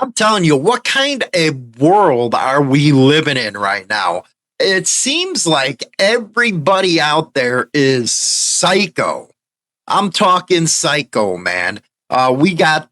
I'm telling you, what kind of world are we living in right now? It seems like everybody out there is psycho. I'm talking psycho, man. We got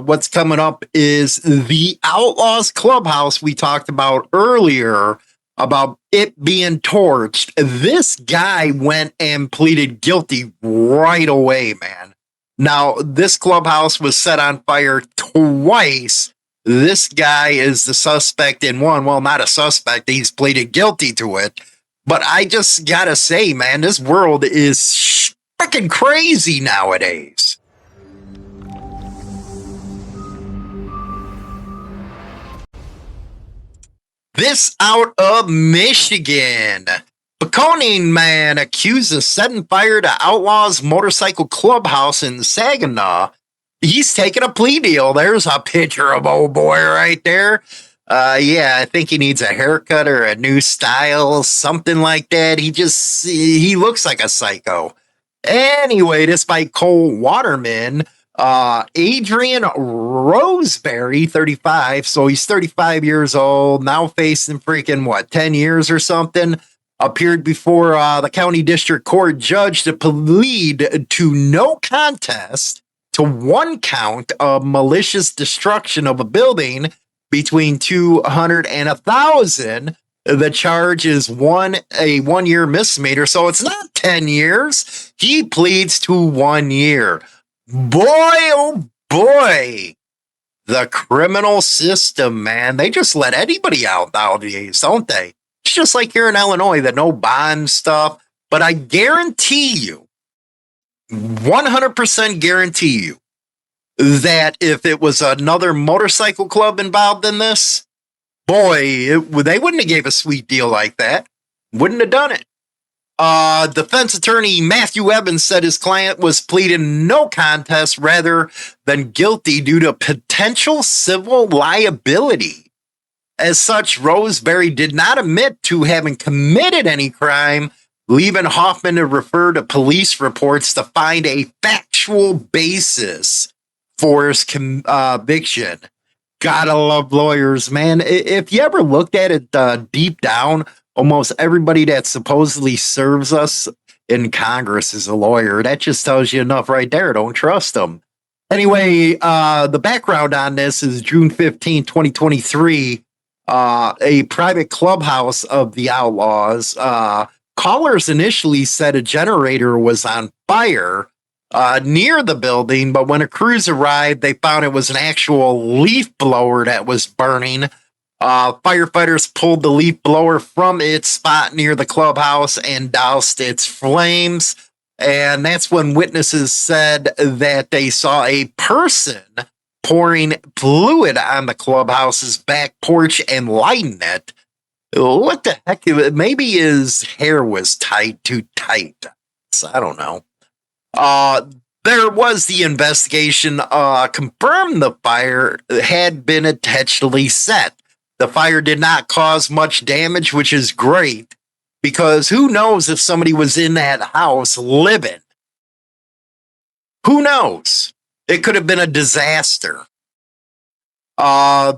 what's coming up is the Outlaws Clubhouse we talked about earlier about it being torched. This guy went and pleaded guilty right away, man. Now, this clubhouse was set on fire twice. This guy is the suspect in one. Well, not a suspect. He's pleaded guilty to it. But I just gotta say, man, this world is freaking crazy nowadays. This out of Michigan. Baconing man accused of setting fire to Outlaws Motorcycle Clubhouse in Saginaw. He's taking a plea deal. There's a picture of old boy right there. Yeah, I think he needs a haircut or a new style, something like that. He looks like a psycho. Anyway, despite cold waterman, Adrien Roseberry, 35, so he's 35 years old, now facing freaking, 10 years or something, appeared before the county district court judge to plead to no contest to one count of malicious destruction of a building between 200 and 1,000. The charge is a 1 year misdemeanor, so it's not 10 years. He pleads to 1 year. Boy, oh boy, the criminal system, man. They just let anybody out nowadays, don't they? It's just like here in Illinois, the no bond stuff. But I guarantee you, 100% guarantee you, that if it was another motorcycle club involved in this, boy, they wouldn't have gave a sweet deal like that. Wouldn't have done it. Defense attorney Matthew Evans said his client was pleading no contest rather than guilty due to potential civil liability. As such, Roseberry did not admit to having committed any crime, leaving Hoffman to refer to police reports to find a factual basis for his conviction. Gotta love lawyers, man. If you ever looked at it deep down, almost everybody that supposedly serves us in Congress is a lawyer. That just tells you enough right there. Don't trust them. Anyway, the background on this is June 15, 2023. A private clubhouse of the Outlaws. Callers initially said a generator was on fire near the building, but when a crews arrived, they found it was an actual leaf blower that was burning. Firefighters pulled the leaf blower from its spot near the clubhouse and doused its flames. And that's when witnesses said that they saw a person pouring fluid on the clubhouse's back porch and lighting it. What the heck? Maybe his hair was tied too tight. So I don't know. There was the investigation confirmed the fire had been intentionally set. The fire did not cause much damage, which is great, because who knows if somebody was in that house living? Who knows? It could have been a disaster. I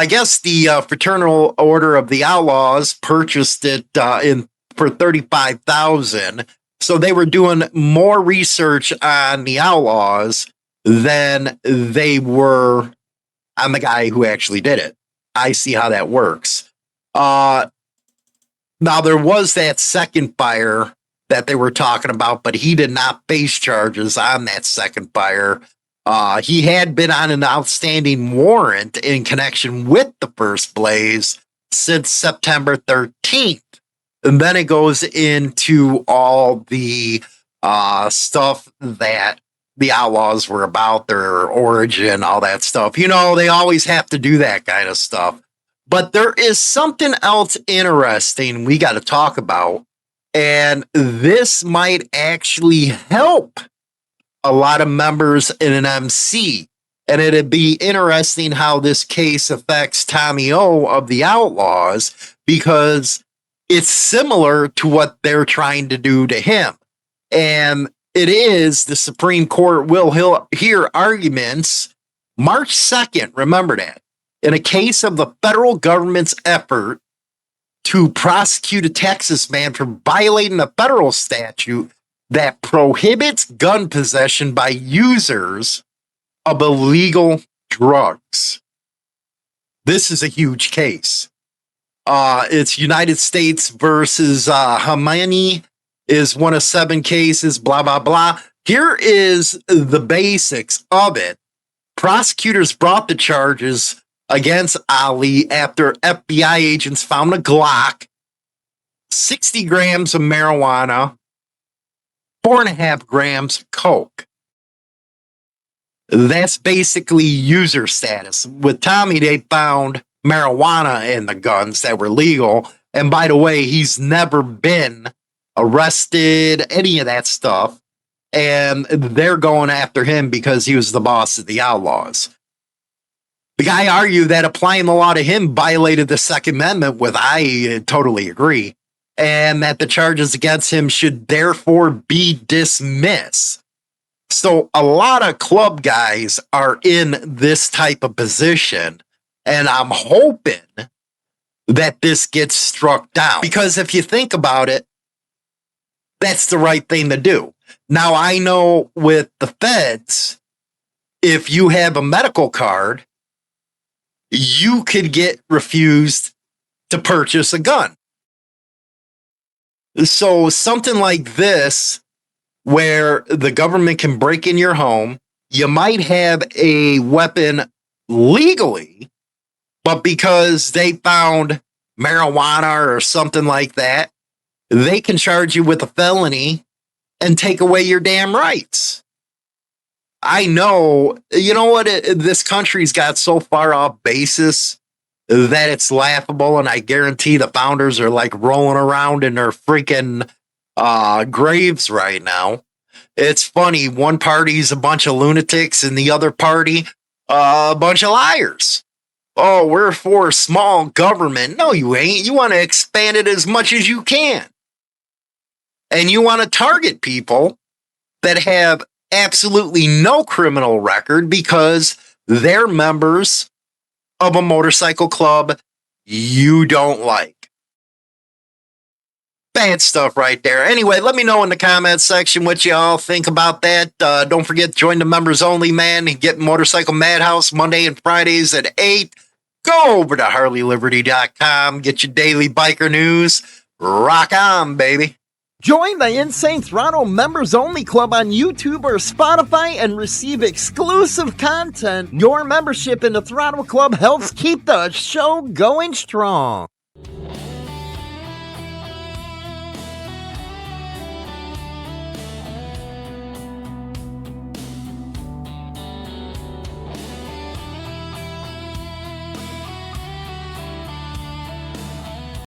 guess the Fraternal Order of the Outlaws purchased it for $35,000. So they were doing more research on the Outlaws than they were on the guy who actually did it. I see how that works. Now, there was that second fire that they were talking about, but he did not face charges on that second fire. He had been on an outstanding warrant in connection with the first blaze since September 13th. And then it goes into all the stuff that the Outlaws were about, their origin, all that stuff. You know, they always have to do that kind of stuff. But there is something else interesting we got to talk about. And this might actually help a lot of members in an MC. And it'd be interesting how this case affects Tommy O of the Outlaws, because it's similar to what they're trying to do to him. And it is the Supreme Court will hear arguments March 2nd. Remember that. in a case of the federal government's effort to prosecute a Texas man for violating a federal statute that prohibits gun possession by users of illegal drugs. This is a huge case. It's United States versus Hamani is one of 7 cases, blah, blah, blah. Here is the basics of it. Prosecutors brought the charges against Ali after FBI agents found a Glock, 60 grams of marijuana, 4.5 grams of coke. That's basically user status. With Tommy, they found marijuana in the guns that were legal. And by the way, he's never been arrested, any of that stuff. And they're going after him because he was the boss of the Outlaws. The guy argued that applying the law to him violated the Second Amendment, with I totally agree, and that the charges against him should therefore be dismissed. So a lot of club guys are in this type of position, and I'm hoping that this gets struck down. Because if you think about it, that's the right thing to do. Now, I know with the feds, if you have a medical card, you could get refused to purchase a gun. So something like this, where the government can break in your home, you might have a weapon legally, but because they found marijuana or something like that, they can charge you with a felony and take away your damn rights. I know, you know what, this country's got so far off basis that it's laughable, and I guarantee the founders are like rolling around in their freaking graves right now. It's funny, one party's a bunch of lunatics and the other party a bunch of liars. Oh, we're for small government. No, you ain't. You want to expand it as much as you can. And you want to target people that have absolutely no criminal record because they're members of a motorcycle club you don't like. Bad stuff right there. Anyway, let me know in the comments section what y'all think about that. Don't forget to join the members only, man, and get Motorcycle Madhouse Monday and Fridays at 8. Go over to HarleyLiberty.com. Get your daily biker news. Rock on, baby. Join the Insane Throttle Members Only Club on YouTube or Spotify and receive exclusive content. Your membership in the Throttle Club helps keep the show going strong.